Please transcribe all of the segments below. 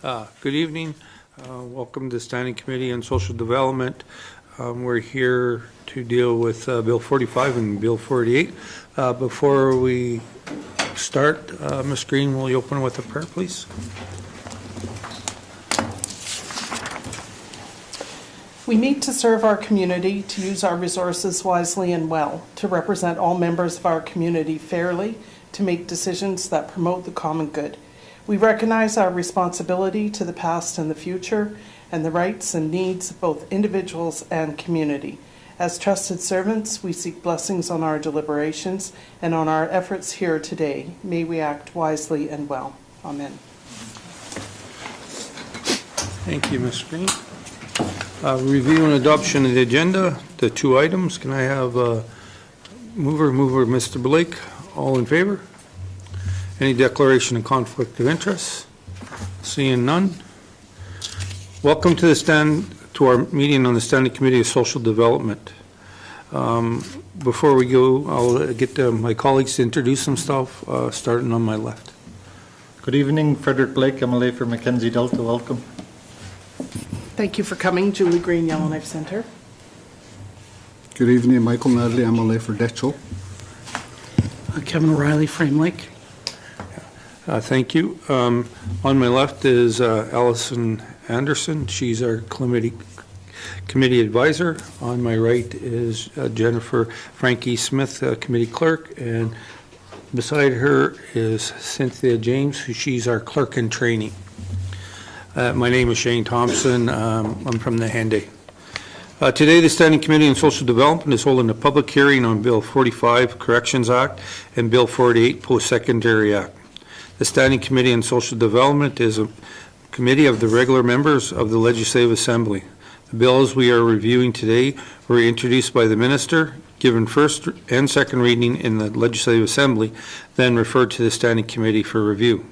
Good evening. Welcome to the Standing Committee on Social Development. We're here to deal with Bill 45 and Bill 48. Before we start, Ms. Green, will you open with a prayer, please? We meet to serve our community, to use our resources wisely and well, to represent all members of our community fairly, to make decisions that promote the common good. We recognize our responsibility to the past and the future, and the rights and needs of both individuals and community. As trusted servants, we seek blessings on our deliberations and on our efforts here today. May we act wisely and well. Amen. Thank you, Ms. Green. Review and adoption of the agenda, the two items. Can I have mover, Mr. Blake? All in favor? Any declaration of conflict of interest? Seeing none. Welcome to our meeting on the Standing Committee of Social Development. Before we go, I'll get my colleagues to introduce themselves, starting on my left. Good evening, Frederick Blake, MLA for Mackenzie Delta. Welcome. Thank you for coming, Julie Green, Yellowknife Centre. Good evening, Michael Nadley, MLA for Detchell. Kevin O'Reilly, Frame Lake. Thank you. On my left is Allison Anderson. She's our committee advisor. On my right is Jennifer Frankie Smith, committee clerk, and beside her is Cynthia James, she's our clerk in training. My name is Shane Thompson. I'm from the Henday. Today, the Standing Committee on Social Development is holding a public hearing on Bill 45, Corrections Act, and Bill 48, Post-Secondary Act. The Standing Committee on Social Development is a committee of the regular members of the Legislative Assembly. The bills we are reviewing today were introduced by the Minister, given first and second reading in the Legislative Assembly, then referred to the Standing Committee for review.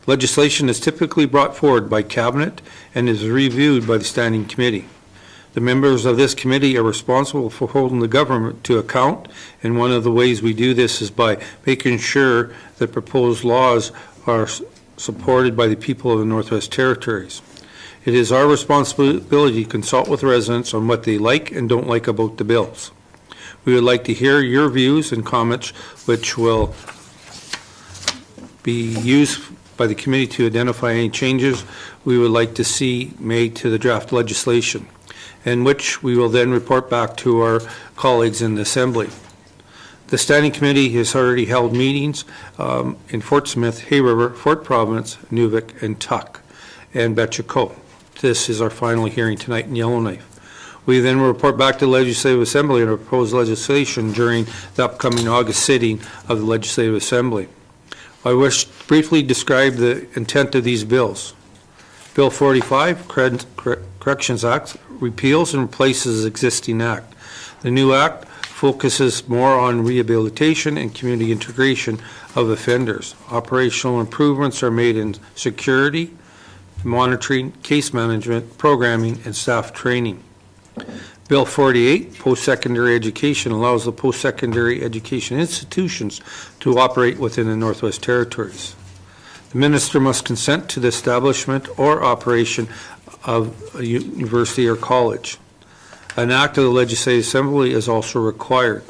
Legislation is typically brought forward by Cabinet and is reviewed by the Standing Committee. The members of this committee are responsible for holding the government to account, and one of the ways we do this is by making sure that proposed laws are supported by the people of the Northwest Territories. It is our responsibility to consult with residents on what they like and don't like about the bills. We would like to hear your views and comments, which will be used by the committee to identify any changes we would like to see made to the draft legislation, and which we will then report back to our colleagues in the Assembly. The Standing Committee has already held meetings in Fort Smith, Hay River, Fort Providence, Nuvik, and Tuck, and Betcha Co. This is our final hearing tonight in Yellowknife. We then will report back to the Legislative Assembly on proposed legislation during the upcoming August sitting of the Legislative Assembly. I wish to briefly describe the intent of these bills. Bill 45, Corrections Act, repeals and replaces existing act. The new act focuses more on rehabilitation and community integration of offenders. Operational improvements are made in security, monitoring, case management, programming, and staff training. Bill 48, Post-Secondary Education, allows the post-secondary education institutions to operate within the Northwest Territories. The Minister must consent to the establishment or operation of a university or college. An act of the Legislative Assembly is also required.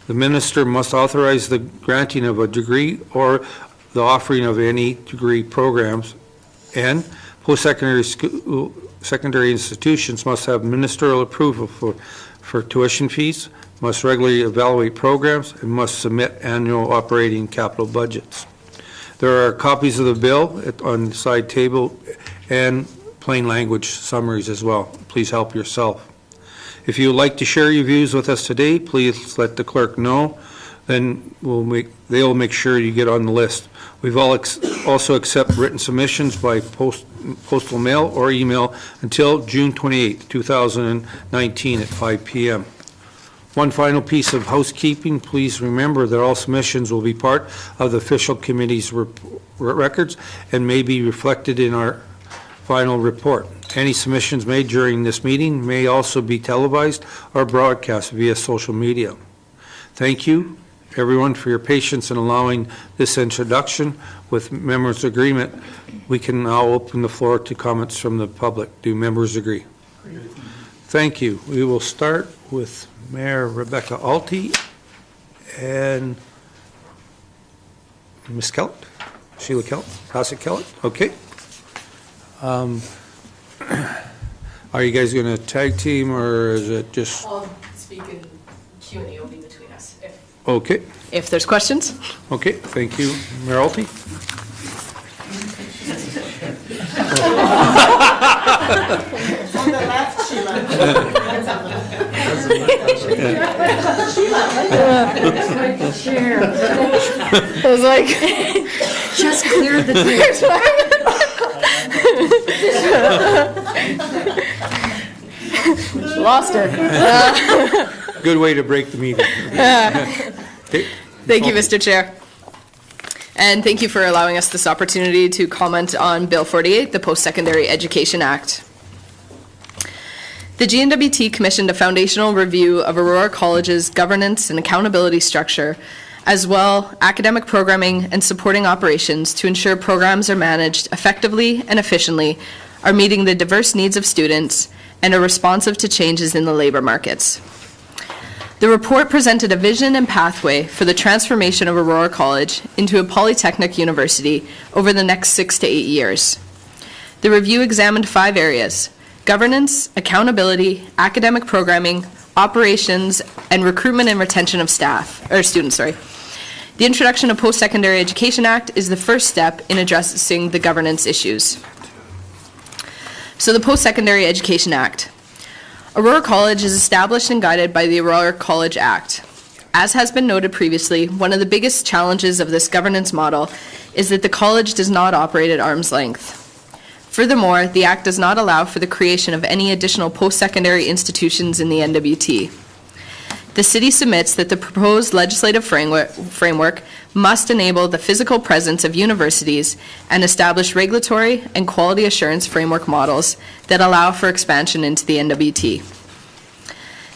The Minister must authorize the granting of a degree or the offering of any degree programs, and post-secondary institutions must have ministerial approval for tuition fees, must regularly evaluate programs, and must submit annual operating capital budgets. There are copies of the bill on the side table and plain language summaries as well. Please help yourself. If you would like to share your views with us today, please let the clerk know. Then they'll make sure you get on the list. We've also accept written submissions by postal mail or email until June 28, 2019 at 5 p.m. One final piece of housekeeping. Please remember that all submissions will be part of the official committee's records and may be reflected in our final report. Any submissions made during this meeting may also be televised or broadcast via social media. Thank you, everyone for your patience in allowing this introduction. With members' agreement, we can now open the floor to comments from the public. Do members agree? Thank you. We will start with Mayor Rebecca Alty and Ms. Kellett, Sheila Kellett, Bassett Kellett. Okay. Are you guys going to tag team, or is it just? I'll speak in Q&A will be between us. Okay. If there's questions. Okay, thank you. Mayor Alty? On the left, Sheila. I was like, just clear the Lost her. Good way to break the meeting. Okay. Thank you, Mr. Chair. And thank you for allowing us this opportunity to comment on Bill 48, the Post-Secondary Education Act. The GNWT commissioned a foundational review of Aurora College's governance and accountability structure, as well academic programming and supporting operations to ensure programs are managed effectively and efficiently, are meeting the diverse needs of students, and are responsive to changes in the labor markets. The report presented a vision and pathway for the transformation of Aurora College into a polytechnic university over the next 6 to 8 years. The review examined 5 areas: governance, accountability, academic programming, operations, and recruitment and retention of students. The introduction of Post-Secondary Education Act is the first step in addressing the governance issues. So the Post-Secondary Education Act. Aurora College is established and guided by the Aurora College Act. As has been noted previously, one of the biggest challenges of this governance model is that the college does not operate at arm's length. Furthermore, the Act does not allow for the creation of any additional post-secondary institutions in the NWT. The City submits that the proposed legislative framework must enable the physical presence of universities and establish regulatory and quality assurance framework models that allow for expansion into the NWT.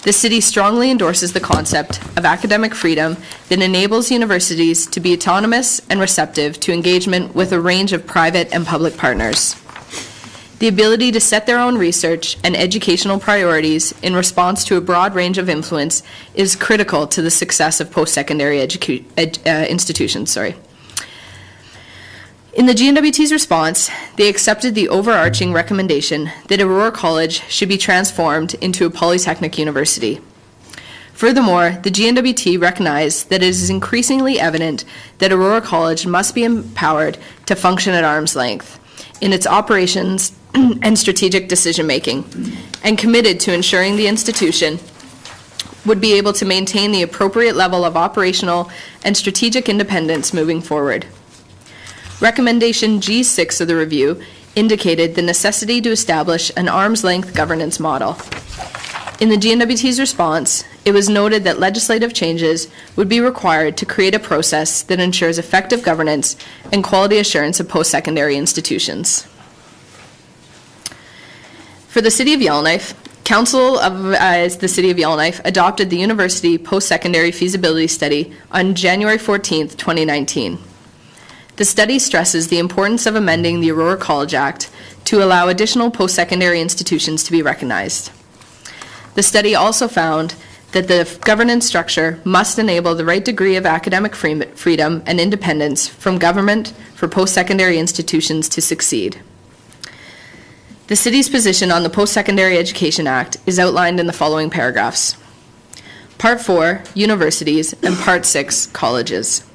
The City strongly endorses the concept of academic freedom that enables universities to be autonomous and receptive to engagement with a range of private and public partners. The ability to set their own research and educational priorities in response to a broad range of influence is critical to the success of post-secondary institutions. In the GNWT's response, they accepted the overarching recommendation that Aurora College should be transformed into a polytechnic university. Furthermore, the GNWT recognized that it is increasingly evident that Aurora College must be empowered to function at arm's length in its operations and strategic decision-making, and committed to ensuring the institution would be able to maintain the appropriate level of operational and strategic independence moving forward. Recommendation G6 of the review indicated the necessity to establish an arm's-length governance model. In the GNWT's response, it was noted that legislative changes would be required to create a process that ensures effective governance and quality assurance of post-secondary institutions. For the City of Yellowknife, Council of the City of Yellowknife adopted the University Post-Secondary Feasibility Study on January 14th, 2019. The study stresses the importance of amending the Aurora College Act to allow additional post-secondary institutions to be recognized. The study also found that the governance structure must enable the right degree of academic freedom and independence from government for post-secondary institutions to succeed. The City's position on the Post-Secondary Education Act is outlined in the following paragraphs. Part 4, Universities, and Part 6, Colleges.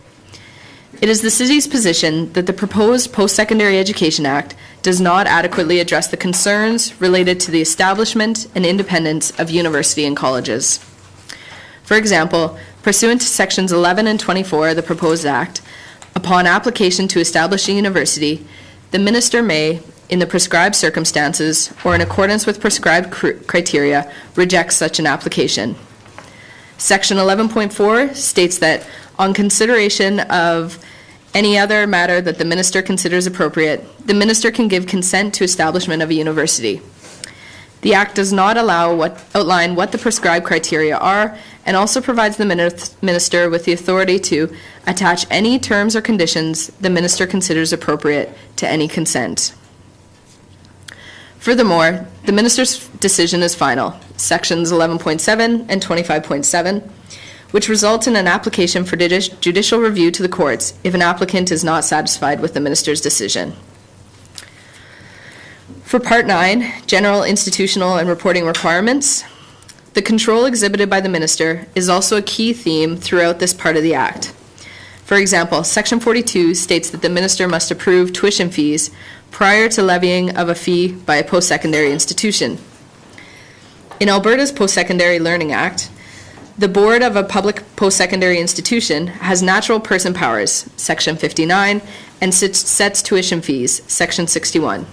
It is the City's position that the proposed Post-Secondary Education Act does not adequately address the concerns related to the establishment and independence of university and colleges. For example, pursuant to Sections 11 and 24 of the proposed Act, upon application to establish a university, the Minister may, in the prescribed circumstances or in accordance with prescribed criteria, reject such an application. Section 11.4 states that on consideration of any other matter that the Minister considers appropriate, the Minister can give consent to establishment of a university. The Act does not outline what the prescribed criteria are and also provides the minister with the authority to attach any terms or conditions the minister considers appropriate to any consent. Furthermore, the minister's decision is final, sections 11.7 and 25.7, which result in an application for judicial review to the courts if an applicant is not satisfied with the minister's decision. For Part 9, General Institutional and Reporting Requirements, the control exhibited by the minister is also a key theme throughout this part of the Act. For example, Section 42 states that the minister must approve tuition fees prior to levying of a fee by a post-secondary institution. In Alberta's Post-Secondary Learning Act, the board of a public post-secondary institution has natural person powers, Section 59, and sets tuition fees, Section 61.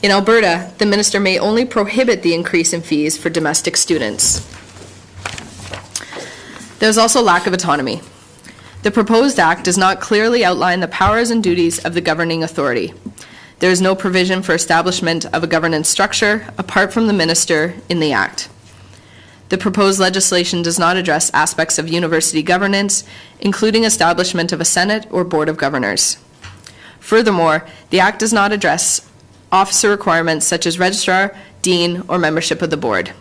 In Alberta, the minister may only prohibit the increase in fees for domestic students. There is also lack of autonomy. The proposed act does not clearly outline the powers and duties of the governing authority. There is no provision for establishment of a governance structure apart from the minister in the act. The proposed legislation does not address aspects of university governance, including establishment of a Senate or Board of Governors. Furthermore, the act does not address officer requirements such as registrar, dean, or membership of the board.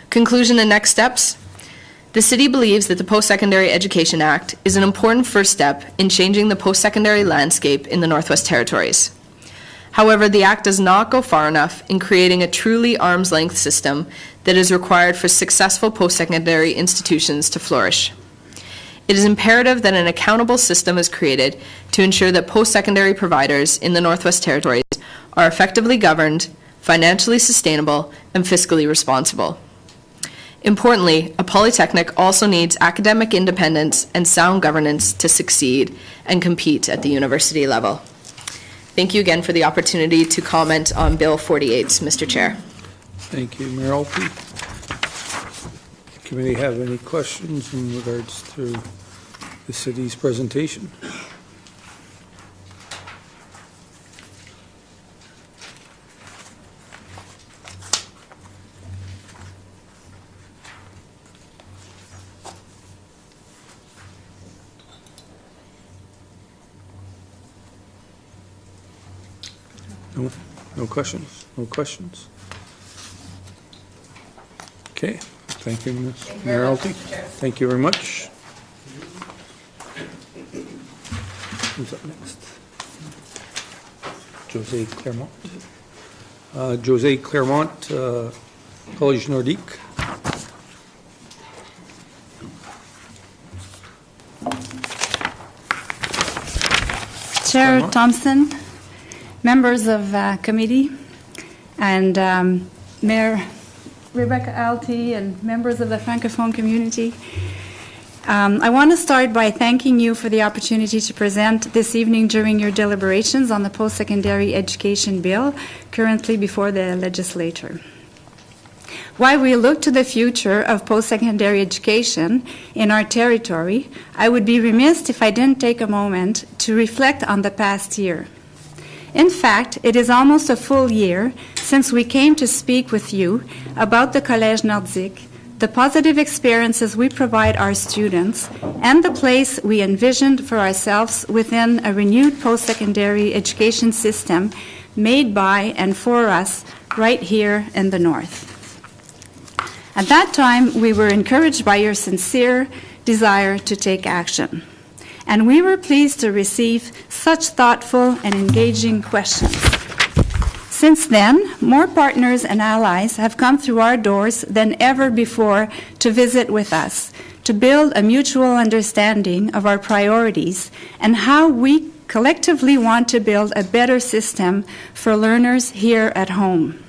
Conclusion and next steps. The City believes that the Post-Secondary Education Act is an important first step in changing the post-secondary landscape in the Northwest Territories. However, the Act does not go far enough in creating a truly arm's-length system that is required for successful post-secondary institutions to flourish. It is imperative that an accountable system is created to ensure that post-secondary providers in the Northwest Territories are effectively governed, financially sustainable, and fiscally responsible. Importantly, a polytechnic also needs academic independence and sound governance to succeed and compete at the university level. Thank you again for the opportunity to comment on Bill 48, Mr. Chair. Thank you, Mayor Alty. Committee have any questions in regards to the city's presentation? No, no questions? No questions? Okay, thank you, Ms. Mayor Alty. Thank you very much. Who's up next? Jose Claremont. Jose Claremont, College Nordique. Chair Claremont. Thompson, members of committee, and Mayor Rebecca Alty, and members of the Francophone community. I want to start by thanking you for the opportunity to present this evening during your deliberations on the post-secondary education bill currently before the legislature. While we look to the future of post-secondary education in our territory, I would be remiss if I didn't take a moment to reflect on the past year. In fact, it is almost a full year since we came to speak with you about the Collège Nordique, the positive experiences we provide our students, and the place we envisioned for ourselves within a renewed post-secondary education system made by and for us right here in the North. At that time, we were encouraged by your sincere desire to take action, and we were pleased to receive such thoughtful and engaging questions. Since then, more partners and allies have come through our doors than ever before to visit with us, to build a mutual understanding of our priorities and how we collectively want to build a better system for learners here at home.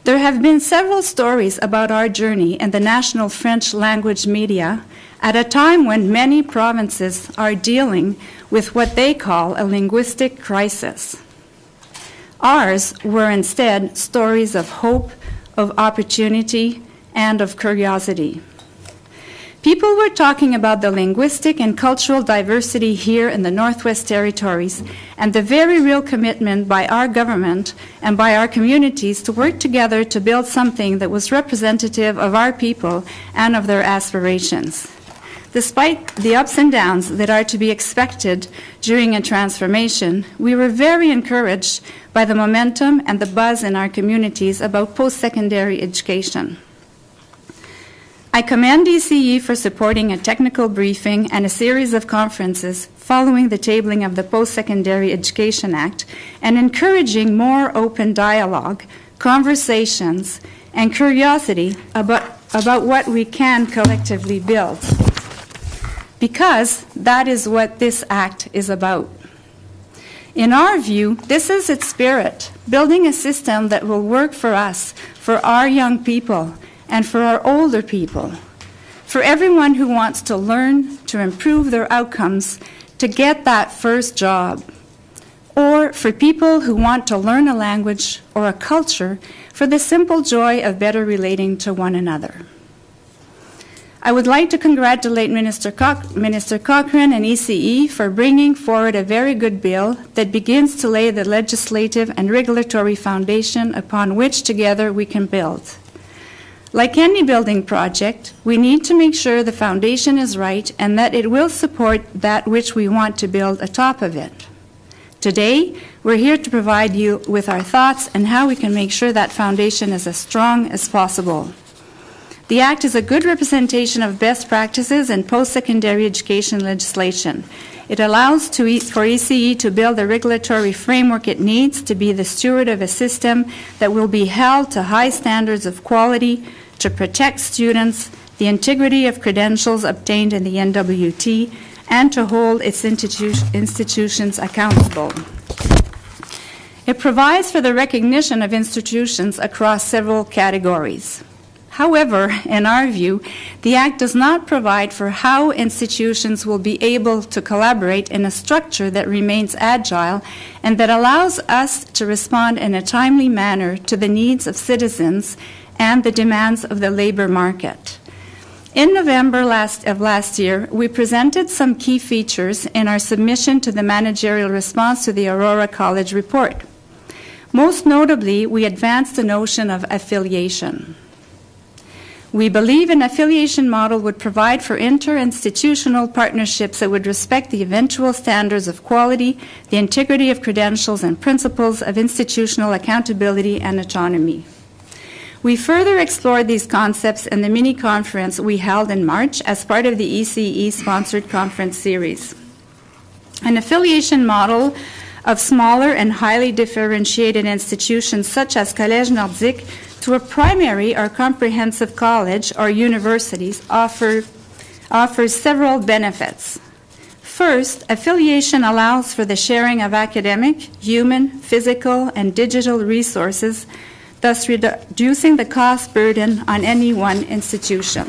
There have been several stories about our journey in the national French language media at a time when many provinces are dealing with what they call a linguistic crisis. Ours were instead stories of hope, of opportunity, and of curiosity. People were talking about the linguistic and cultural diversity here in the Northwest Territories and the very real commitment by our government and by our communities to work together to build something that was representative of our people and of their aspirations. Despite the ups and downs that are to be expected during a transformation, we were very encouraged by the momentum and the buzz in our communities about post-secondary education. I commend ECE for supporting a technical briefing and a series of conferences following the tabling of the Post-Secondary Education Act and encouraging more open dialogue, conversations, and curiosity about what we can collectively build. Because that is what this act is about. In our view, this is its spirit, building a system that will work for us, for our young people, and for our older people, for everyone who wants to learn, to improve their outcomes, to get that first job, or for people who want to learn a language or a culture for the simple joy of better relating to one another. I would like to congratulate Minister Cochrane and ECE for bringing forward a very good bill that begins to lay the legislative and regulatory foundation upon which together we can build. Like any building project, we need to make sure the foundation is right and that it will support that which we want to build atop of it. Today, we're here to provide you with our thoughts and how we can make sure that foundation is as strong as possible. The Act is a good representation of best practices in post-secondary education legislation. It allows for ECE to build the regulatory framework it needs to be the steward of a system that will be held to high standards of quality, to protect students, the integrity of credentials obtained in the NWT, and to hold its institutions accountable. It provides for the recognition of institutions across several categories. However, in our view, the Act does not provide for how institutions will be able to collaborate in a structure that remains agile and that allows us to respond in a timely manner to the needs of citizens and the demands of the labor market. In November of last year, we presented some key features in our submission to the managerial response to the Aurora College report. Most notably, we advanced the notion of affiliation. We believe an affiliation model would provide for inter-institutional partnerships that would respect the eventual standards of quality, the integrity of credentials, and principles of institutional accountability and autonomy. We further explored these concepts in the mini-conference we held in March as part of the ECE-sponsored conference series. An affiliation model of smaller and highly differentiated institutions such as Collège Nordique to a primary or comprehensive college or universities offers several benefits. First, affiliation allows for the sharing of academic, human, physical, and digital resources, thus reducing the cost burden on any one institution.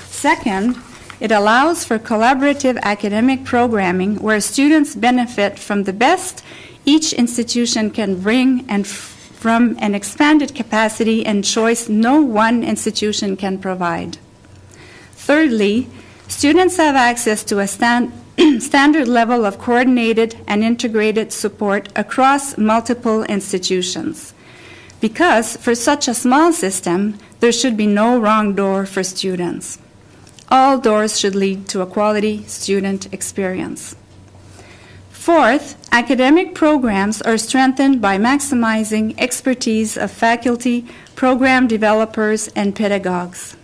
Second, it allows for collaborative academic programming where students benefit from the best each institution can bring and from an expanded capacity and choice no one institution can provide. Thirdly, students have access to a standard level of coordinated and integrated support across multiple institutions. Because for such a small system, there should be no wrong door for students. All doors should lead to a quality student experience. Fourth, academic programs are strengthened by maximizing expertise of faculty, program developers, and pedagogues.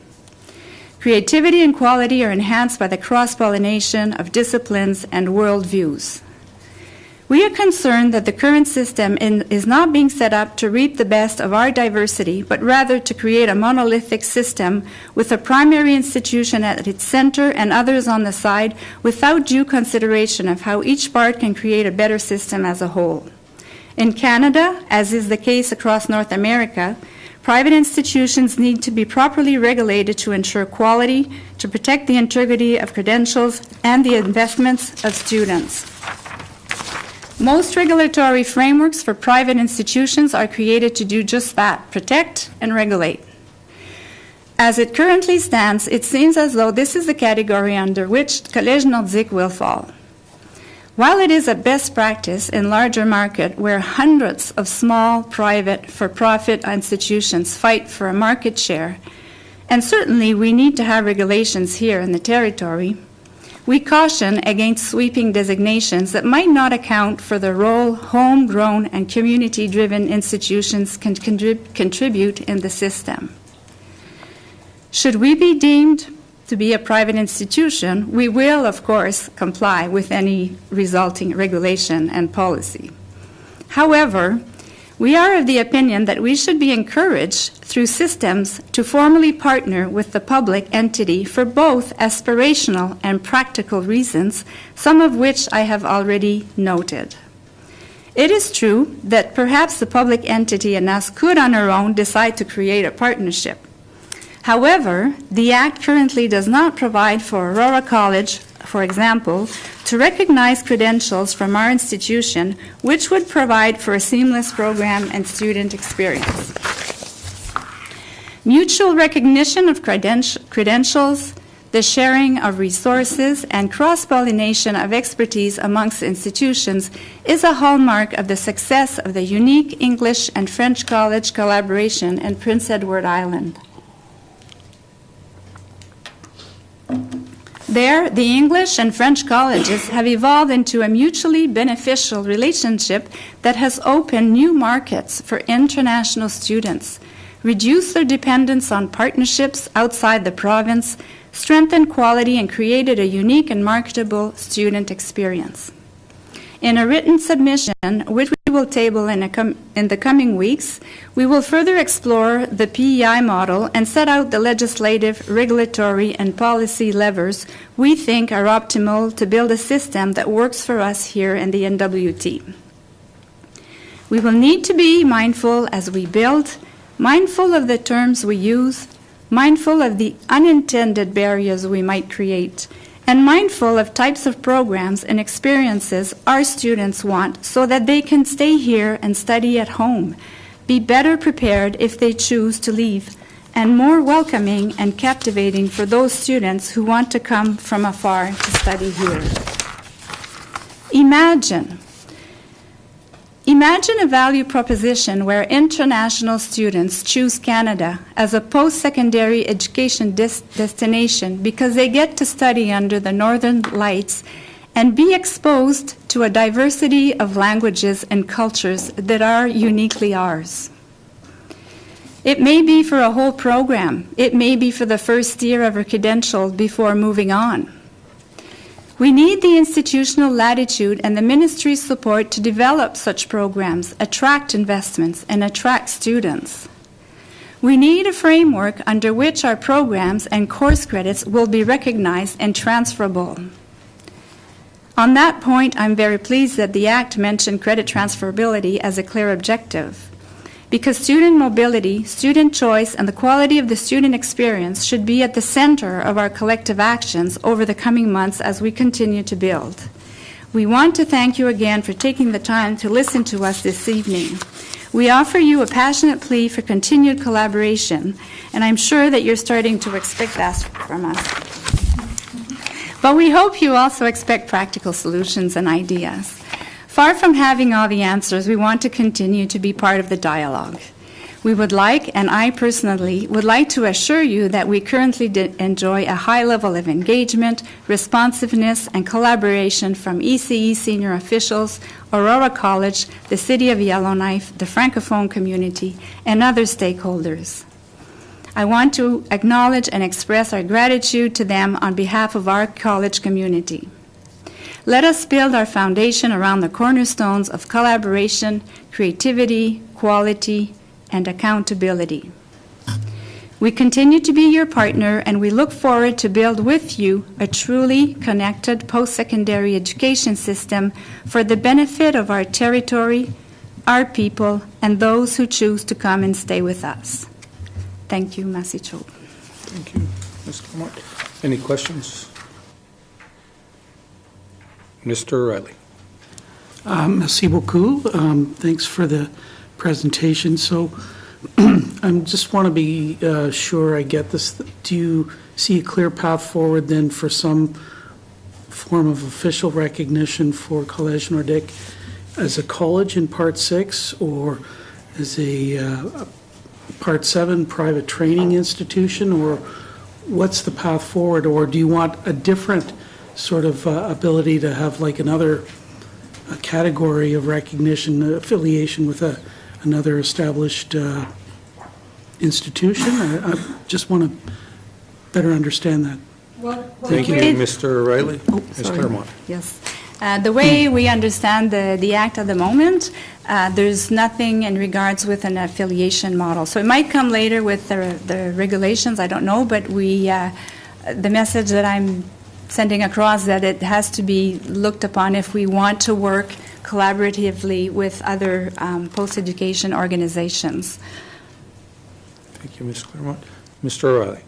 Creativity and quality are enhanced by the cross-pollination of disciplines and worldviews. We are concerned that the current system is not being set up to reap the best of our diversity, but rather to create a monolithic system with a primary institution at its center and others on the side without due consideration of how each part can create a better system as a whole. In Canada, as is the case across North America, private institutions need to be properly regulated to ensure quality, to protect the integrity of credentials, and the investments of students. Most regulatory frameworks for private institutions are created to do just that, protect and regulate. As it currently stands, it seems as though this is the category under which Collège Nordique will fall. While it is a best practice in larger market where hundreds of small, private, for-profit institutions fight for a market share, and certainly we need to have regulations here in the territory, we caution against sweeping designations that might not account for the role homegrown and community-driven institutions can contribute in the system. Should we be deemed to be a private institution, we will, of course, comply with any resulting regulation and policy. However, we are of the opinion that we should be encouraged through systems to formally partner with the public entity for both aspirational and practical reasons, some of which I have already noted. It is true that perhaps the public entity and us could on our own decide to create a partnership. However, the Act currently does not provide for Aurora College, for example, to recognize credentials from our institution, which would provide for a seamless program and student experience. Mutual recognition of credentials, the sharing of resources, and cross-pollination of expertise amongst institutions is a hallmark of the success of the unique English and French college collaboration in Prince Edward Island. There, the English and French colleges have evolved into a mutually beneficial relationship that has opened new markets for international students, reduced their dependence on partnerships outside the province, strengthened quality, and created a unique and marketable student experience. In a written submission, which we will table in the coming weeks, we will further explore the PEI model and set out the legislative, regulatory, and policy levers we think are optimal to build a system that works for us here in the NWT. We will need to be mindful as we build, mindful of the terms we use, mindful of the unintended barriers we might create, and mindful of types of programs and experiences our students want so that they can stay here and study at home, be better prepared if they choose to leave, and more welcoming and captivating for those students who want to come from afar to study here. Imagine a value proposition where international students choose Canada as a post-secondary education destination because they get to study under the Northern Lights and be exposed to a diversity of languages and cultures that are uniquely ours. It may be for a whole program. It may be for the first year of a credential before moving on. We need the institutional latitude and the ministry's support to develop such programs, attract investments, and attract students. We need a framework under which our programs and course credits will be recognized and transferable. On that point, I'm very pleased that the Act mentioned credit transferability as a clear objective, because student mobility, student choice, and the quality of the student experience should be at the center of our collective actions over the coming months as we continue to build. We want to thank you again for taking the time to listen to us this evening. We offer you a passionate plea for continued collaboration, and I'm sure that you're starting to expect that from us. But we hope you also expect practical solutions and ideas. Far from having all the answers, we want to continue to be part of the dialogue. We would like, and I personally would like to assure you that we currently enjoy a high level of engagement, responsiveness, and collaboration from ECE senior officials, Aurora College, the City of Yellowknife, the Francophone community, and other stakeholders. I want to acknowledge and express our gratitude to them on behalf of our college community. Let us build our foundation around the cornerstones of collaboration, creativity, quality, and accountability. We continue to be your partner, and we look forward to build with you a truly connected post-secondary education system for the benefit of our territory, our people, and those who choose to come and stay with us. Thank you, Merci Cho. Thank you, Ms. Claremont. Any questions? Mr. O'Reilly. Merci beaucoup. Thanks for the presentation. So I just want to be sure I get this. Do you see a clear path forward then for some form of official recognition for Collège Nordique as a college in Part 6 or as a Part 7 private training institution, or what's the path forward? Or do you want a different sort of ability to have like another category of recognition, affiliation with another established institution? I just want to better understand that. Thank you, Mr. O'Reilly. Ms. Sorry. Claremont. Yes. The way we understand the act at the moment, there's nothing in regards with an affiliation model. So it might come later with the regulations, I don't know, but the message that I'm sending across that it has to be looked upon if we want to work collaboratively with other post-education organizations. Thank you, Ms. Claremont. Mr. O'Reilly.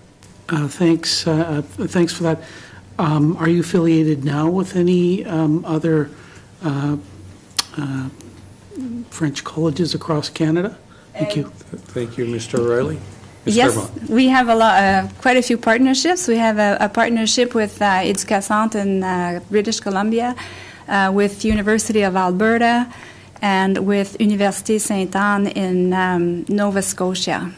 Thanks for that. Are you affiliated now with any other French colleges across Canada? Thank you. Thank you, Mr. O'Reilly. Ms. Yes, Claremont. we have quite a few partnerships. We have a partnership with Éducasante in British Columbia, with University of Alberta, and with Université Sainte-Anne in Nova Scotia.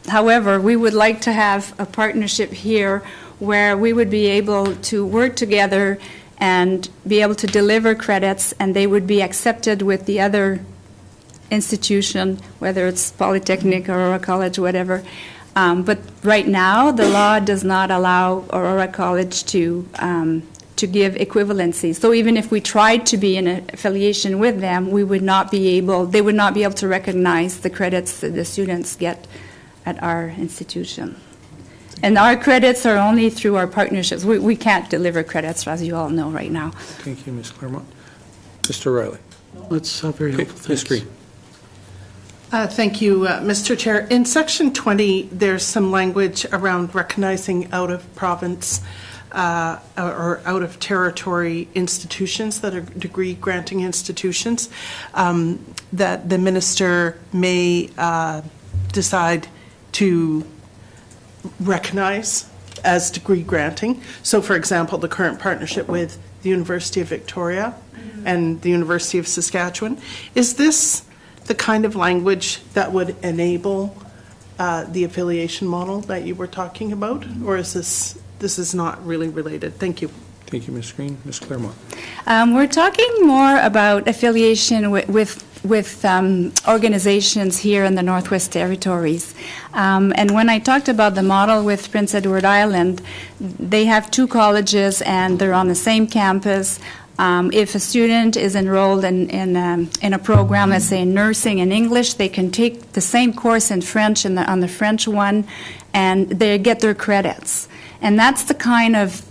However, we would like to have a partnership here where we would be able to work together and be able to deliver credits, and they would be accepted with the other institution, whether it's Polytechnic, Aurora College, whatever. But right now, the law does not allow Aurora College to give equivalency. So even if we tried to be in an affiliation with them, they would not be able to recognize the credits that the students get at our institution. And our credits are only through our partnerships. We can't deliver credits, as you all know right now. Thank you, Ms. Claremont. Mr. O'Reilly. That's very Okay, helpful. Ms. Thanks. Green. Thank you, Mr. Chair. In Section 20, there's some language around recognizing out-of-province or out-of-territory institutions that are degree-granting institutions that the minister may decide to recognize as degree granting. So, for example, the current partnership with the University of Victoria and the University of Saskatchewan. Is this the kind of language that would enable the affiliation model that you were talking about? Or is this is not really related? Thank you. Thank you, Ms. Green. Ms. Claremont. We're talking more about affiliation with organizations here in the Northwest Territories. And when I talked about the model with Prince Edward Island, they have two colleges and they're on the same campus. If a student is enrolled in a program, let's say in nursing and English, they can take the same course in French on the French one, and they get their credits. And that's the kind of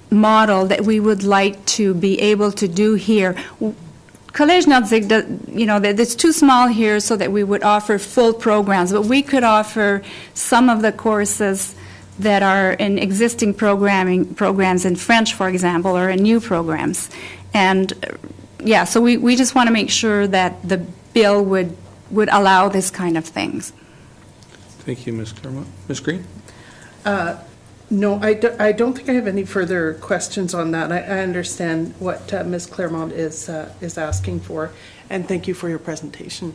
model that we would like to be able to do here. Collège Nordique, it's too small here so that we would offer full programs, but we could offer some of the courses that are in existing programs in French, for example, or in new programs. And so we just want to make sure that the bill would allow this kind of things. Thank you, Ms. Claremont. Ms. Green? No, I don't think I have any further questions on that. I understand what Ms. Claremont is asking for, and thank you for your presentation.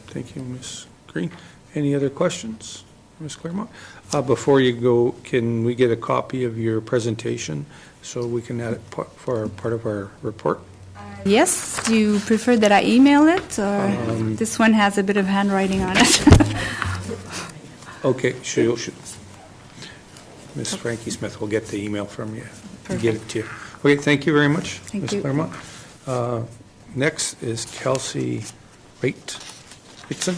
Thank you, Ms. Green. Any other questions, Ms. Claremont? Before you go, can we get a copy of your presentation so we can add it for part of our report? Yes, do you prefer that I email it, or this one has a bit of handwriting on it? Okay, Ms. Frankie Smith will get the email from you. Perfect. Get it to you. Okay, thank you very much, Thank Ms. you. Claremont. Next is Kelsey Whitson.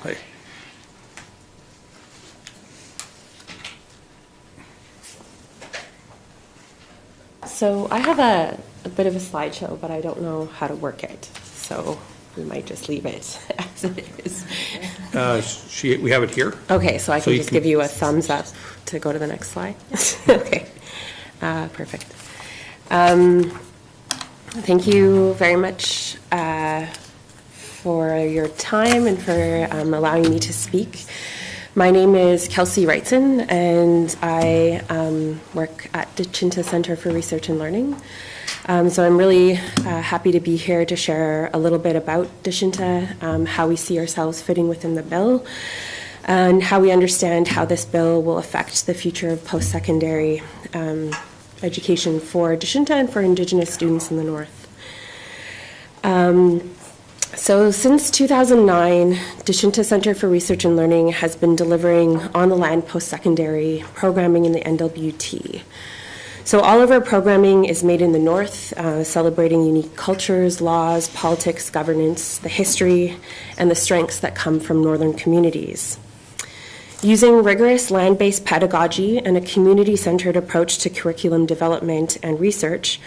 Hi. So I have a bit of a slideshow, but I don't know how to work it. So we might just leave it as it is. We have it here. Okay, so I So can you just can- give you a thumbs up to go to the next slide. Okay, perfect. Thank you very much for your time and for allowing me to speak. My name is Kelsey Wrightson, and I work at the Chinta Center for Research and Learning. So I'm really happy to be here to share a little bit about Chinta, how we see ourselves fitting within the bill, and how we understand how this bill will affect the future of post-secondary education for Chinta and for Indigenous students in the North. So since 2009, Chinta Center for Research and Learning has been delivering on-the-land post-secondary programming in the NWT. So all of our programming is made in the North, celebrating unique cultures, laws, politics, governance, the history, and the strengths that come from Northern communities. Using rigorous land-based pedagogy and a community-centered approach to curriculum development and research,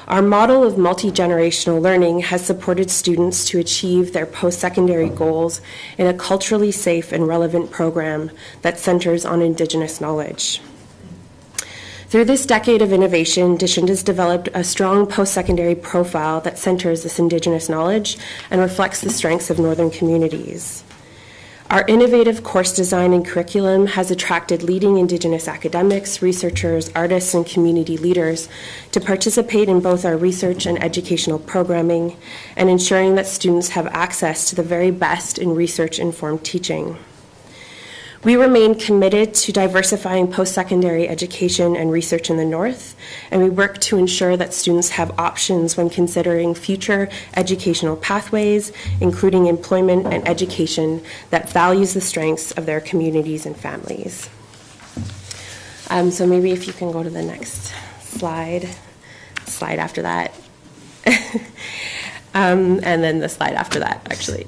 our model of multi-generational learning has supported students to achieve their post-secondary goals in a culturally safe and relevant program that centers on Indigenous knowledge. Through this decade of innovation, Chinta has developed a strong post-secondary profile that centers this Indigenous knowledge and reflects the strengths of Northern communities. Our innovative course design and curriculum has attracted leading Indigenous academics, researchers, artists, and community leaders to participate in both our research and educational programming and ensuring that students have access to the very best in research-informed teaching. We remain committed to diversifying post-secondary education and research in the North, and we work to ensure that students have options when considering future educational pathways, including employment and education that values the strengths of their communities and families. So maybe if you can go to the next slide after that. And then the slide after that, actually.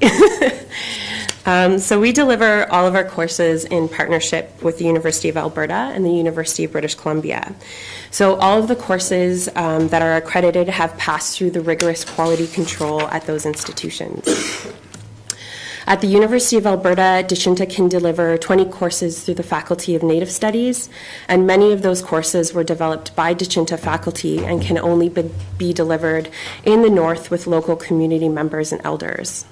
So we deliver all of our courses in partnership with the University of Alberta and the University of British Columbia. So all of the courses that are accredited have passed through the rigorous quality control at those institutions. At the University of Alberta, Chinta can deliver 20 courses through the Faculty of Native Studies, and many of those courses were developed by Chinta faculty and can only be delivered in the North with local community members and elders.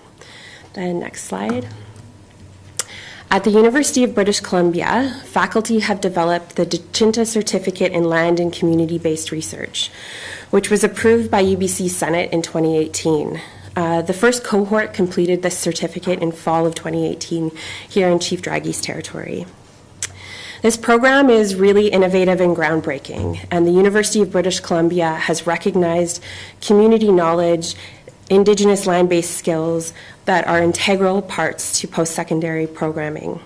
Then next slide. At the University of British Columbia, faculty have developed the Chinta Certificate in Land and Community-Based Research, which was approved by UBC Senate in 2018. The first cohort completed this certificate in fall of 2018 here in Chief Dragi's territory. This program is really innovative and groundbreaking, and the University of British Columbia has recognized community knowledge, Indigenous land-based skills that are integral parts to post-secondary programming.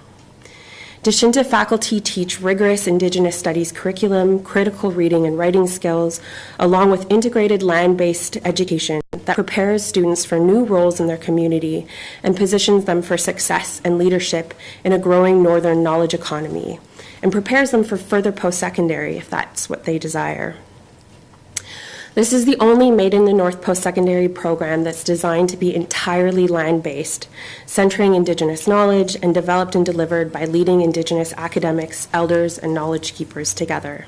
Chinta faculty teach rigorous Indigenous studies curriculum, critical reading and writing skills, along with integrated land-based education that prepares students for new roles in their community and positions them for success and leadership in a growing Northern knowledge economy, and prepares them for further post-secondary if that's what they desire. This is the only Made in the North post-secondary program that's designed to be entirely land-based, centering Indigenous knowledge and developed and delivered by leading Indigenous academics, elders, and knowledge keepers together.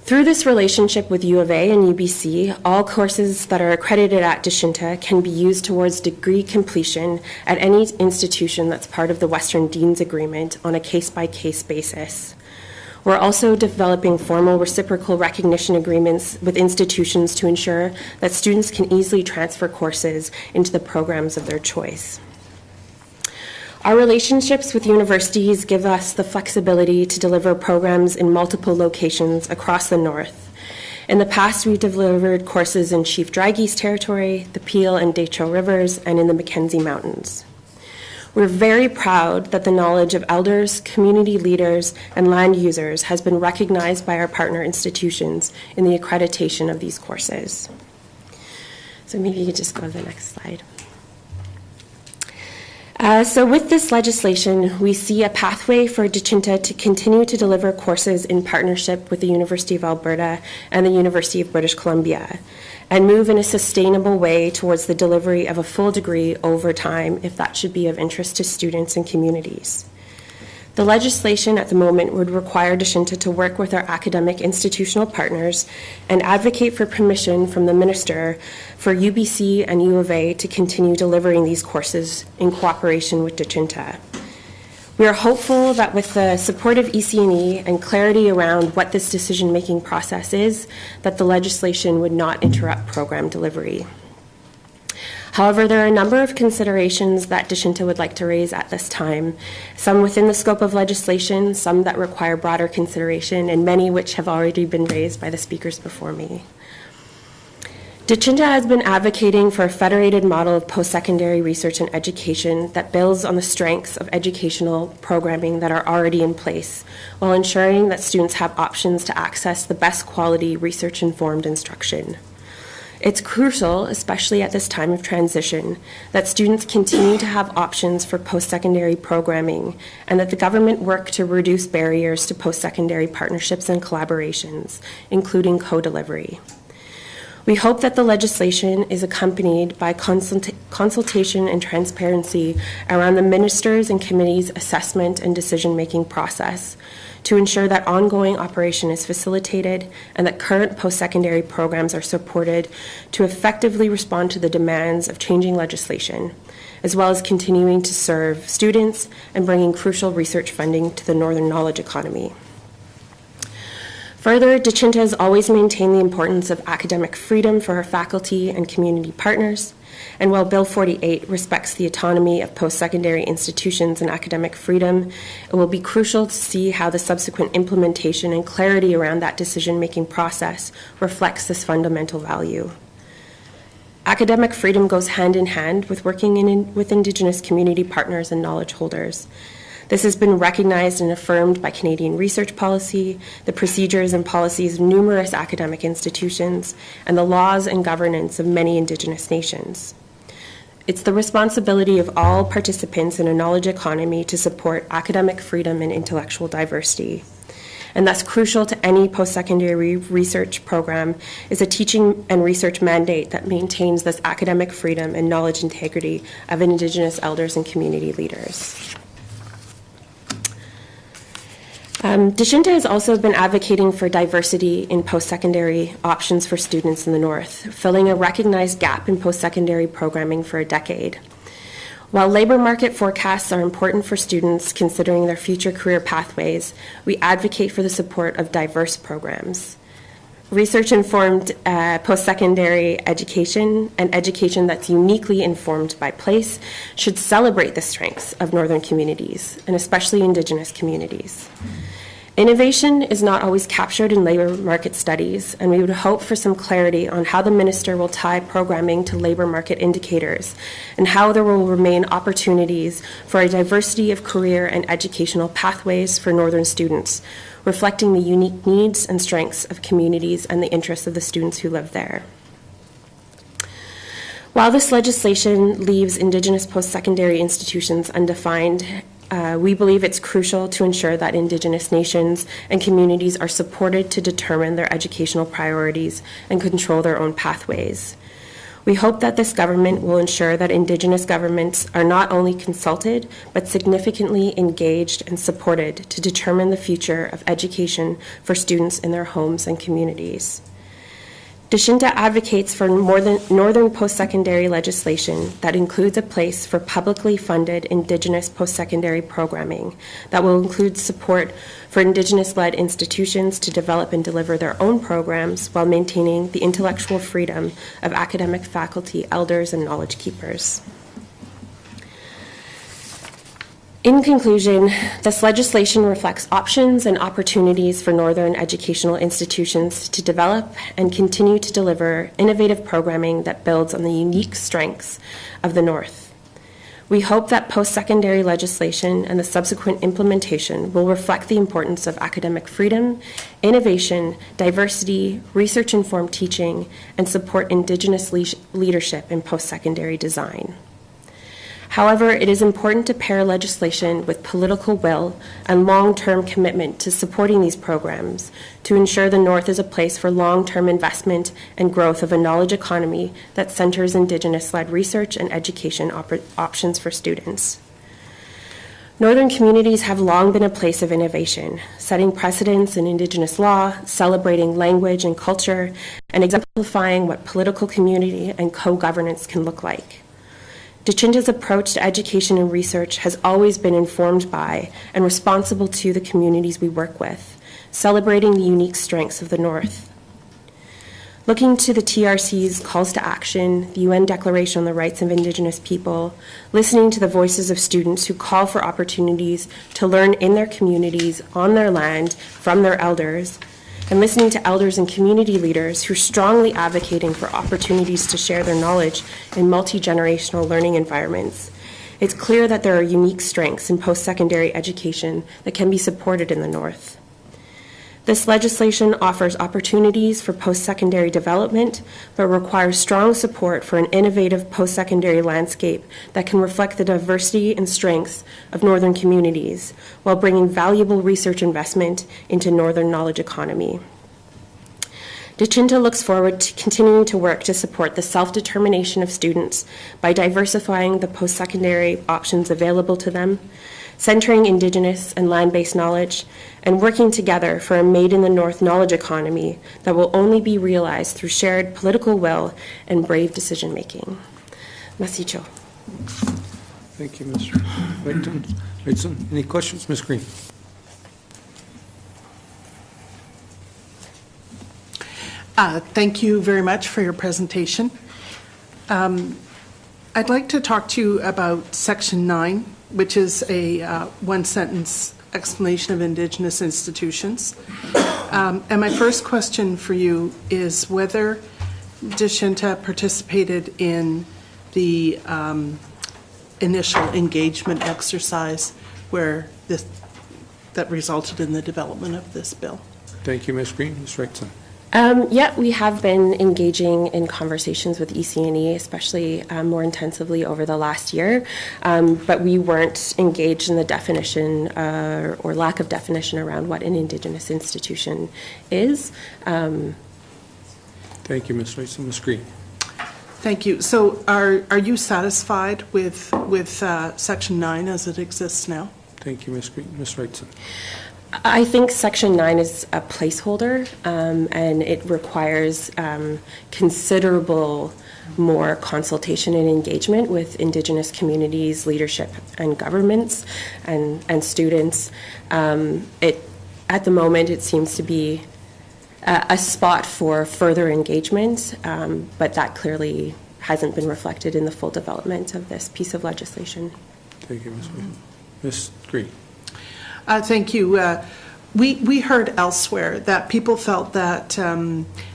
Through this relationship with U of A and UBC, all courses that are accredited at Chinta can be used towards degree completion at any institution that's part of the Western Dean's Agreement on a case-by-case basis. We're also developing formal reciprocal recognition agreements with institutions to ensure that students can easily transfer courses into the programs of their choice. Our relationships with universities give us the flexibility to deliver programs in multiple locations across the North. In the past, we've delivered courses in Chief Dragi's territory, the Peel and Detroit Rivers, and in the Mackenzie Mountains. We're very proud that the knowledge of elders, community leaders, and land users has been recognized by our partner institutions in the accreditation of these courses. So maybe you could just go to the next slide. So with this legislation, we see a pathway for Chinta to continue to deliver courses in partnership with the University of Alberta and the University of British Columbia, and move in a sustainable way towards the delivery of a full degree over time if that should be of interest to students and communities. The legislation at the moment would require Deshinta to work with our academic institutional partners and advocate for permission from the Minister for UBC and U of A to continue delivering these courses in cooperation with Deshinta. We are hopeful that with the support of EC&E and clarity around what this decision-making process is, that the legislation would not interrupt program delivery. However, there are a number of considerations that Deshinta would like to raise at this time, some within the scope of legislation, some that require broader consideration, and many which have already been raised by the speakers before me. Deshinta has been advocating for a federated model of post-secondary research and education that builds on the strengths of educational programming that are already in place, while ensuring that students have options to access the best quality research-informed instruction. It's crucial, especially at this time of transition, that students continue to have options for post-secondary programming and that the government work to reduce barriers to post-secondary partnerships and collaborations, including co-delivery. We hope that the legislation is accompanied by consultation and transparency around the ministers' and committees' assessment and decision-making process to ensure that ongoing operation is facilitated and that current post-secondary programs are supported to effectively respond to the demands of changing legislation, as well as continuing to serve students and bringing crucial research funding to the Northern knowledge economy. Further, Deshinta has always maintained the importance of academic freedom for her faculty and community partners, and while Bill 48 respects the autonomy of post-secondary institutions and academic freedom, it will be crucial to see how the subsequent implementation and clarity around that decision-making process reflects this fundamental value. Academic freedom goes hand in hand with working with Indigenous community partners and knowledge holders. This has been recognized and affirmed by Canadian research policy, the procedures and policies of numerous academic institutions, and the laws and governance of many Indigenous nations. It's the responsibility of all participants in a knowledge economy to support academic freedom and intellectual diversity. And thus crucial to any post-secondary research program is a teaching and research mandate that maintains this academic freedom and knowledge integrity of Indigenous elders and community leaders. Deshinta has also been advocating for diversity in post-secondary options for students in the North, filling a recognized gap in post-secondary programming for a decade. While labor market forecasts are important for students considering their future career pathways, we advocate for the support of diverse programs. Research-informed post-secondary education and education that's uniquely informed by place should celebrate the strengths of Northern communities, and especially Indigenous communities. Innovation is not always captured in labor market studies, and we would hope for some clarity on how the minister will tie programming to labor market indicators and how there will remain opportunities for a diversity of career and educational pathways for Northern students, reflecting the unique needs and strengths of communities and the interests of the students who live there. While this legislation leaves Indigenous post-secondary institutions undefined, we believe it's crucial to ensure that Indigenous nations and communities are supported to determine their educational priorities and control their own pathways. We hope that this government will ensure that Indigenous governments are not only consulted, but significantly engaged and supported to determine the future of education for students in their homes and communities. Deshinta advocates for Northern post-secondary legislation that includes a place for publicly funded Indigenous post-secondary programming that will include support for Indigenous-led institutions to develop and deliver their own programs while maintaining the intellectual freedom of academic faculty, elders, and knowledge keepers. In conclusion, this legislation reflects options and opportunities for Northern educational institutions to develop and continue to deliver innovative programming that builds on the unique strengths of the North. We hope that post-secondary legislation and the subsequent implementation will reflect the importance of academic freedom, innovation, diversity, research-informed teaching, and support Indigenous leadership in post-secondary design. However, it is important to pair legislation with political will and long-term commitment to supporting these programs to ensure the North is a place for long-term investment and growth of a knowledge economy that centers Indigenous-led research and education options for students. Northern communities have long been a place of innovation, setting precedents in Indigenous law, celebrating language and culture, and exemplifying what political community and co-governance can look like. Dichinta's approach to education and research has always been informed by and responsible to the communities we work with, celebrating the unique strengths of the North. Looking to the TRC's calls to action, the UN Declaration on the Rights of Indigenous People, listening to the voices of students who call for opportunities to learn in their communities, on their land, from their elders, and listening to elders and community leaders who are strongly advocating for opportunities to share their knowledge in multi-generational learning environments, it's clear that there are unique strengths in post-secondary education that can be supported in the North. This legislation offers opportunities for post-secondary development, but requires strong support for an innovative post-secondary landscape that can reflect the diversity and strengths of Northern communities, while bringing valuable research investment into Northern knowledge economy. Dichinta looks forward to continuing to work to support the self-determination of students by diversifying the post-secondary options available to them, centering Indigenous and land-based knowledge, and working together for a made-in-the-North knowledge economy that will only be realized through shared political will and brave decision-making. Masicho. Thank you, Mr. Wrightson. Any questions, Ms. Green? Thank you very much for your presentation. I'd like to talk to you about Section 9, which is a one-sentence explanation of Indigenous institutions. And my first question for you is whether Dichinta participated in the initial engagement exercise that resulted in the development of this bill. Thank you, Ms. Green. Ms. Wrightson. Yeah, we have been engaging in conversations with EC&E, especially more intensively over the last year, but we weren't engaged in the definition or lack of definition around what an Indigenous institution is. Thank you, Ms. Wrightson. Ms. Green. Thank you. So are you satisfied with Section 9 as it exists now? Thank you, Ms. Green. Ms. Wrightson. I think Section 9 is a placeholder, and it requires considerable more consultation and engagement with Indigenous communities, leadership, and governments, and students. At the moment, it seems to be a spot for further engagement, but that clearly hasn't been reflected in the full development of this piece of legislation. Thank you, Ms. Green. Ms. Green. Thank you. We heard elsewhere that people felt that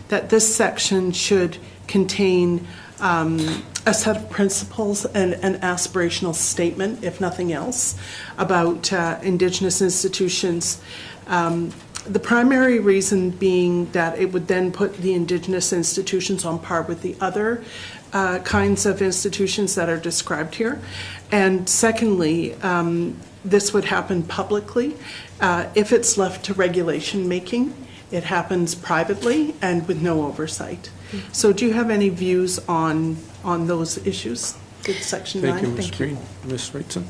that this section should contain a set of principles and an aspirational statement, if nothing else, about Indigenous institutions. The primary reason being that it would then put the Indigenous institutions on par with the other kinds of institutions that are described here. And secondly, this would happen publicly. If it's left to regulation making, it happens privately and with no oversight. So do you have any views on those issues with Section 9? Thank you, Ms. Green. Ms. Wrightson.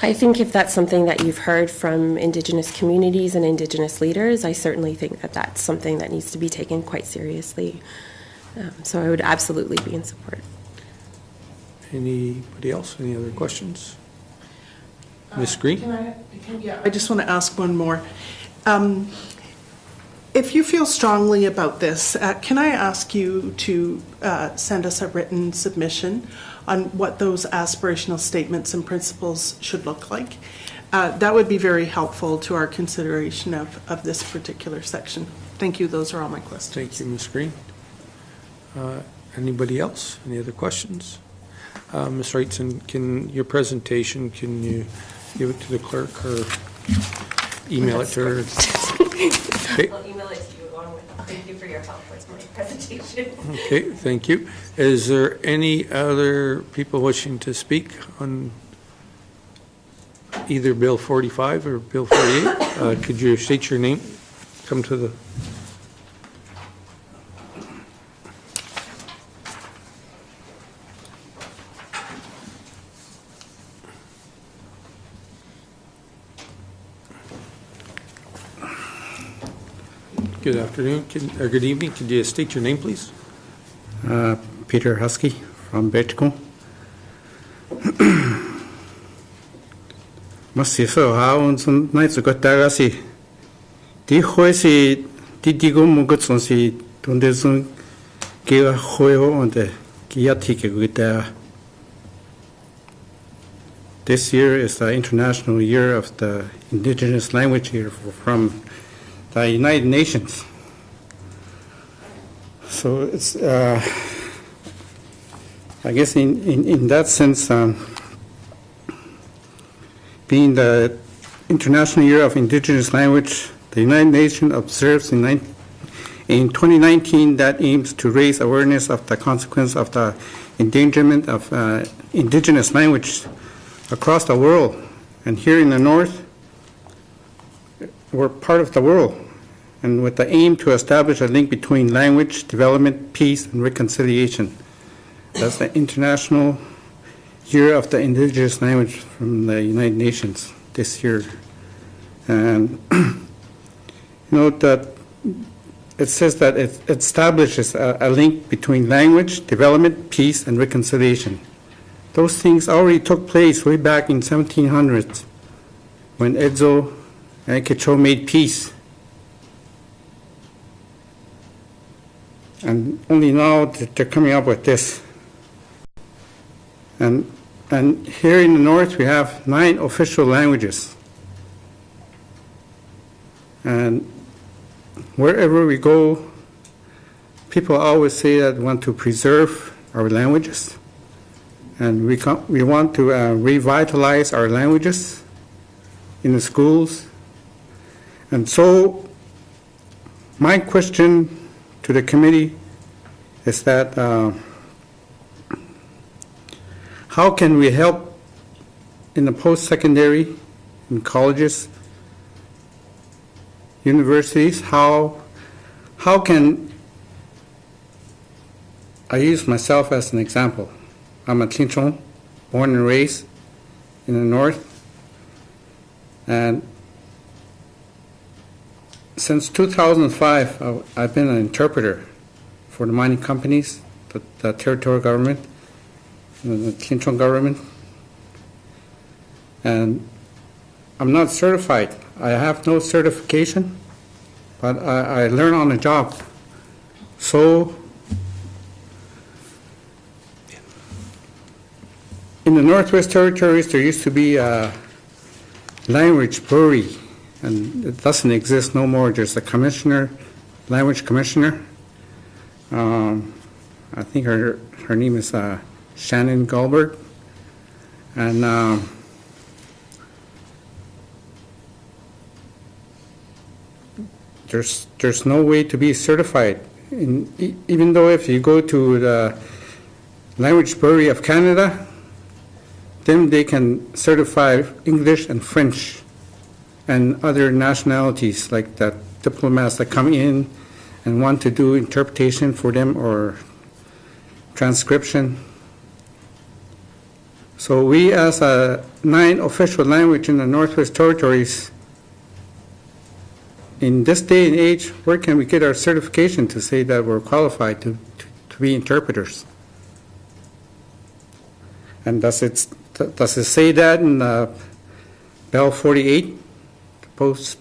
I think if that's something that you've heard from Indigenous communities and Indigenous leaders, I certainly think that that's something that needs to be taken quite seriously. So I would absolutely be in support. Anybody else? Any other questions? Ms. Green? I just want to ask one more. If you feel strongly about this, can I ask you to send us a written submission on what those aspirational statements and principles should look like? That would be very helpful to our consideration of this particular section. Thank you. Those are all my questions. Thank you, Ms. Green. Anybody else? Any other questions? Ms. Wrightson, can you give it to the clerk or email it to her? Okay. I'll email it to you along with thank you for your help with my presentation. Okay, thank you. Is there any other people wishing to speak on either Bill 45 or Bill 48? Could you state your name? Come to the... Good afternoon, or good evening. Could you state your name, please? Peter Husky from Betchko. Masifo haun sun night so got darasi. Di hoisi di digo mugot son si tunde sun give hoyo on the Kiyatike with this year is the International Year of the Indigenous Language here from the United Nations. So it's, I guess in that sense, being the International Year of Indigenous Language, the United Nations observes in 2019 that aims to raise awareness of the consequence of the endangerment of indigenous language across the world. And here in the North, we're part of the world, and with the aim to establish a link between language, development, peace, and reconciliation. That's the International Year of the Indigenous Language from the United Nations this year. And note that it says that it establishes a link between language, development, peace, and reconciliation. Those things already took place way back in 1700s when Edzo and Quechua made peace. And only now they're coming up with this. And here in the North we have 9 official languages. And wherever we go, people always say that we want to preserve our languages. And we want to revitalize our languages in the schools. And so my question to the committee is that how can we help in the post-secondary, in colleges, universities, how can I use myself as an example? I'm a Chinchon, born and raised in the North, and since 2005 I've been an interpreter for the mining companies, the territorial government, the Chinchon government, and I'm not certified. I have no certification, but I learn on the job. So in the Northwest Territories, there used to be a language brewery, and it doesn't exist no more. There's a commissioner, language commissioner. I think her name is Shannon Goldberg, and there's no way to be certified. Even though if you go to the Language Brewery of Canada, then they can certify English and French and other nationalities, like that diplomats that come in and want to do interpretation for them or transcription. So we, as a 9 official language in the Northwest Territories, in this day and age, where can we get our certification to say that we're qualified to be interpreters? And does it say that in Bill 48, the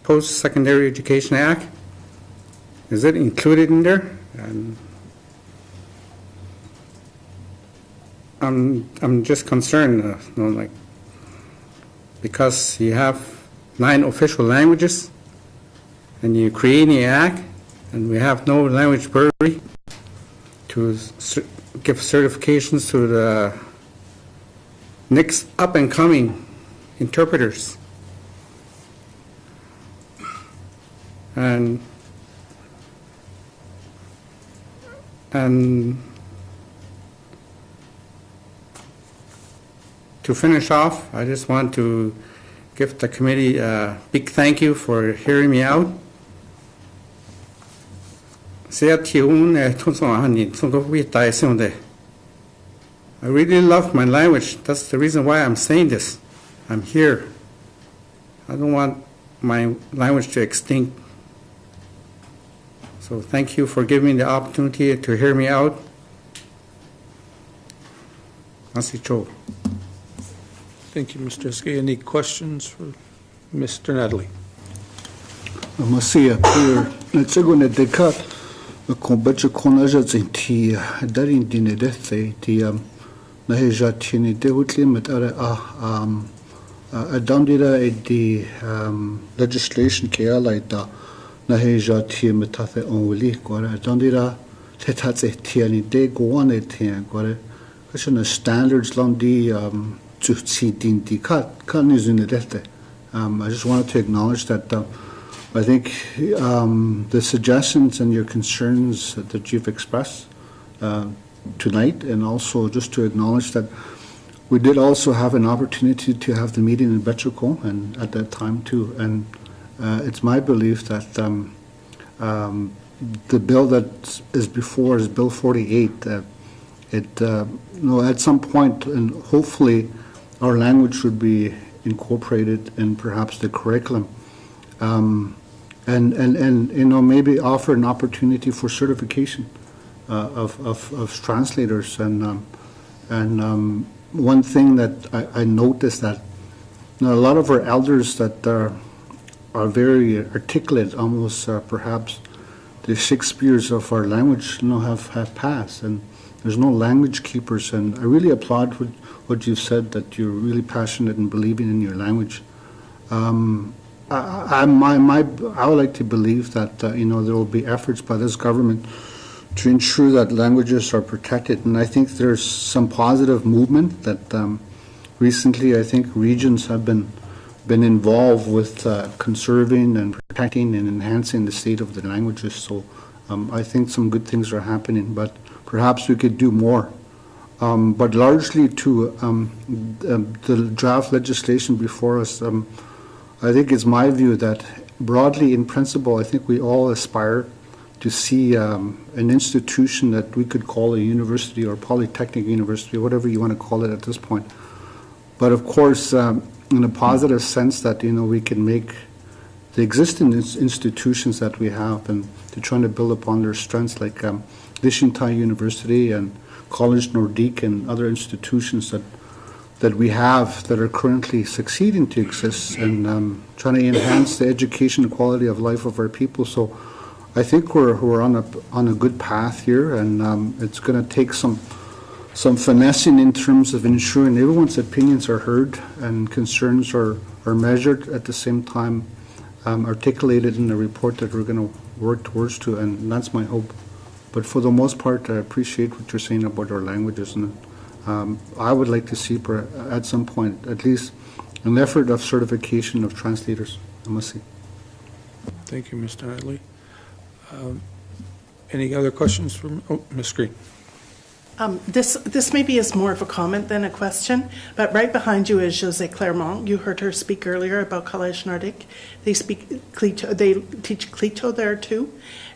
Post-Secondary Education Act? Is it included in there? And I'm just concerned, like, because you have 9 official languages, and you create an act, and we have no language brewery to give certifications to the next up-and-coming interpreters. And to finish off, I just want to give the committee a big thank you for hearing me out. I really love my language. That's the reason why I'm saying this. I'm here. I don't want my language to extinct. So thank you for giving me the opportunity to hear me out. Merci, Joe. Thank you, Mr. Eskay. Any questions for Mr. Natalie? Masia Peter, Natsuguna Dekat, the Combacha Konaja Zinti, Darin Dinedethe, the Naheja Tini Dewutli Matara Adandira the legislation Kealaita, Naheja Tia Metathe Onwili, Gora Adandira, Tetatse Tiani De Goane Tian, Gora, Kashana standards Londi Tutsi Dinti Kat, Kanis in the Dete. I just wanted to acknowledge that. I think the suggestions and your concerns that you've expressed tonight, and also just to acknowledge that we did also have an opportunity to have the meeting in Betchako, and at that time too. And it's my belief that the bill that is before is Bill 48. At some point, and hopefully, our language would be incorporated in perhaps the curriculum. And maybe offer an opportunity for certification of translators. And one thing that I noticed that a lot of our elders that are very articulate, almost perhaps the Shakespeare's of our language, have passed, and there's no language keepers. And I really applaud what you've said, that you're really passionate and believing in your language. I would like to believe that there will be efforts by this government to ensure that languages are protected, and I think there's some positive movement that recently I think regions have been involved with conserving and protecting and enhancing the state of the languages. So I think some good things are happening, but perhaps we could do more. But largely to the draft legislation before us. I think it's my view that broadly in principle, I think we all aspire to see an institution that we could call a university or polytechnic university, whatever you want to call it at this point. But of course, in a positive sense that, we can make the existing institutions that we have, and to try to build upon their strengths, like Lishintai University and College Nordique and other institutions that we have that are currently succeeding to exist, and trying to enhance the education and quality of life of our people. So I think we're on a good path here, and it's going to take some finessing in terms of ensuring everyone's opinions are heard and concerns are measured, at the same time articulated in the report that we're going to work towards to, and that's my hope. But for the most part, I appreciate what you're saying about our languages, and I would like to see at some point at least an effort of certification of translators. I must see. Thank you, Mr. Hadley. Any other questions from Ms. Green? This maybe is more of a comment than a question, but right behind you is José Clermont. You heard her speak earlier about College Nordique. They teach Clito there too,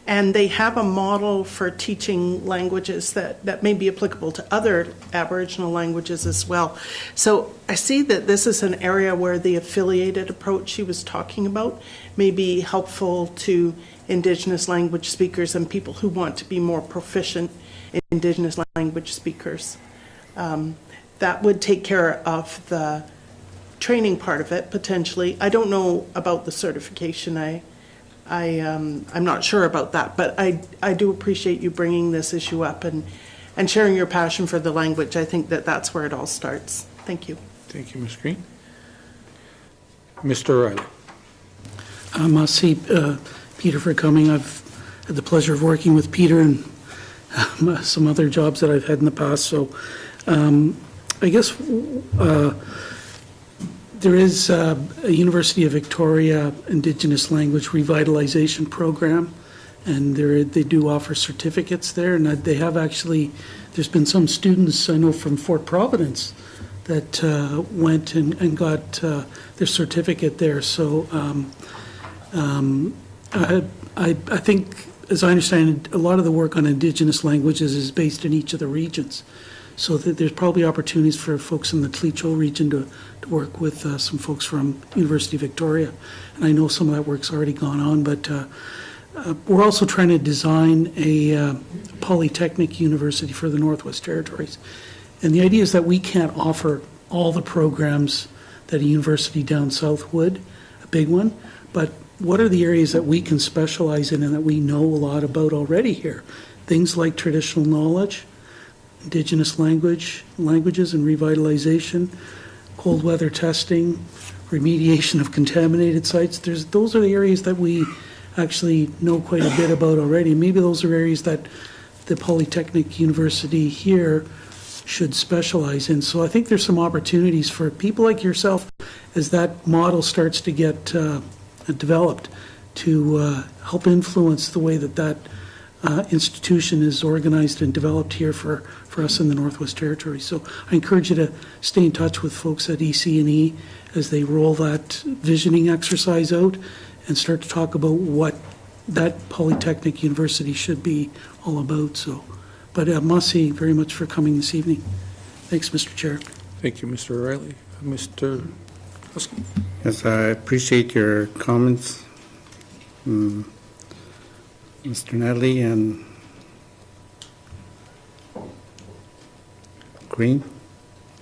and they have a model for teaching languages that may be applicable to other Aboriginal languages as well. So I see that this is an area where the affiliated approach she was talking about may be helpful to Indigenous language speakers and people who want to be more proficient in Indigenous language speakers. That would take care of the training part of it, potentially. I don't know about the certification. I'm not sure about that, but I do appreciate you bringing this issue up and sharing your passion for the language. I think that's where it all starts. Thank you. Thank you, Ms. Green. Mr. O'Reilly. I must see Peter for coming. I've had the pleasure of working with Peter and some other jobs that I've had in the past. So I guess there is a University of Victoria Indigenous Language Revitalization Program, and they do offer certificates there, and they have actually, there's been some students I know from Fort Providence that went and got their certificate there. So I think, as I understand it, a lot of the work on Indigenous languages is based in each of the regions. So there's probably opportunities for folks in the Tlicho region to work with some folks from University of Victoria. And I know some of that work's already gone on, but we're also trying to design a polytechnic university for the Northwest Territories. And the idea is that we can't offer all the programs that a university down south would, a big one, but what are the areas that we can specialize in and that we know a lot about already here? Things like traditional knowledge, Indigenous languages and revitalization, cold weather testing, remediation of contaminated sites. Those are the areas that we actually know quite a bit about already. Maybe those are areas that the Polytechnic University here should specialize in. So I think there's some opportunities for people like yourself as that model starts to get developed to help influence the way that institution is organized and developed here for us in the Northwest Territories. So I encourage you to stay in touch with folks at EC&E as they roll that visioning exercise out and start to talk about what that Polytechnic University should be all about. So, but Masi, very much for coming this evening. Thanks, Mr. Chair. Thank you, Mr. O'Reilly. Mr. Husky. Yes, I appreciate your comments, Mr. Natalie and Green,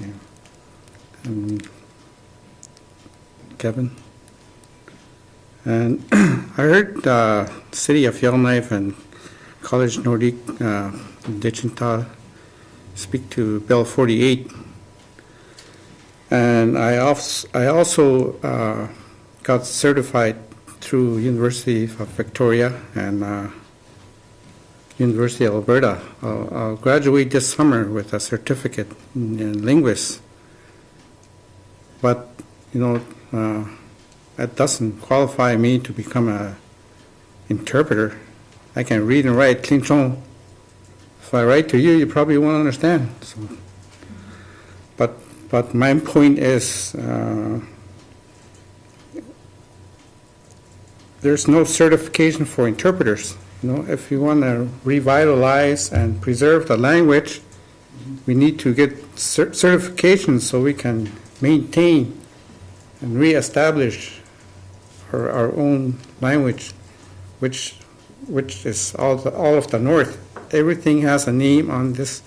yeah, and Kevin. And I heard the City of Yellowknife and College Nordique Dichenta speak to Bill 48. And I also got certified through University of Victoria and University of Alberta. I'll graduate this summer with a certificate in linguistics. But, you know, that doesn't qualify me to become an interpreter. I can read and write clean chong. If I write to you, you probably won't understand. So, but my point is, there's no certification for interpreters. You know, if you want to revitalize and preserve the language, we need to get certifications so we can maintain and reestablish our own language, which is all of the North. Everything has a name on this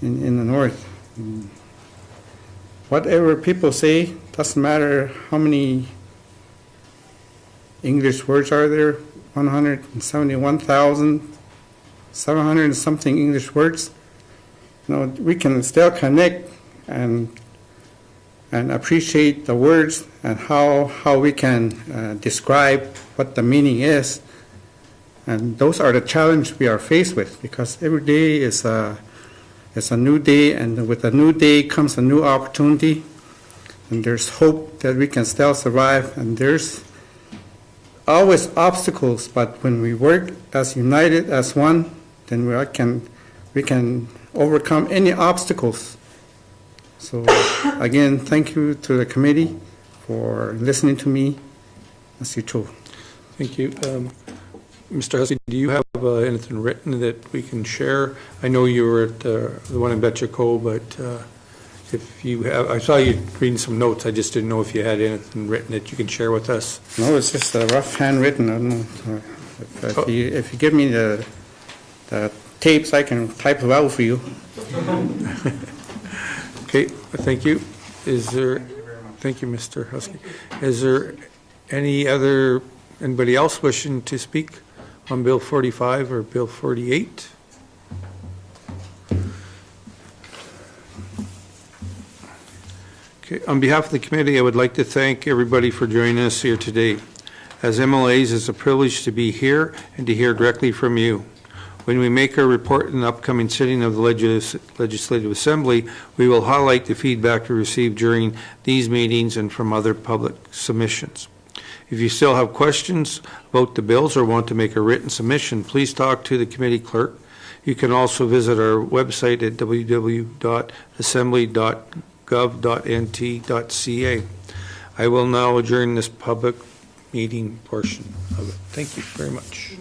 in the North. Whatever people say, doesn't matter how many English words are there, 171,700 and something English words. You know, we can still connect and appreciate the words and how we can describe what the meaning is. And those are the challenge we are faced with, because every day is a new day, and with a new day comes a new opportunity, and there's hope that we can still survive, and there's always obstacles, but when we work as united as one, then we can overcome any obstacles. So again, thank you to the committee for listening to me as you told. Thank you. Mr. Hussey, do you have anything written that we can share? I know you were at the one in Betcha Cove, but if you have, I saw you reading some notes. I just didn't know if you had anything written that you can share with us. No, it's just a rough handwritten. I don't know. If you give me the tapes, I can type it out for you. Okay, thank you. Thank you, Mr. Husky. Is there anybody else wishing to speak on Bill 45 or Bill 48? Okay, on behalf of the committee, I would like to thank everybody for joining us here today. As MLAs, it's a privilege to be here and to hear directly from you. When we make our report in the upcoming sitting of the Legislative Assembly, we will highlight the feedback we received during these meetings and from other public submissions. If you still have questions about the bills or want to make a written submission, please talk to the committee clerk. You can also visit our website at www.assembly.gov.nt.ca. I will now adjourn this public meeting portion of it. Thank you very much.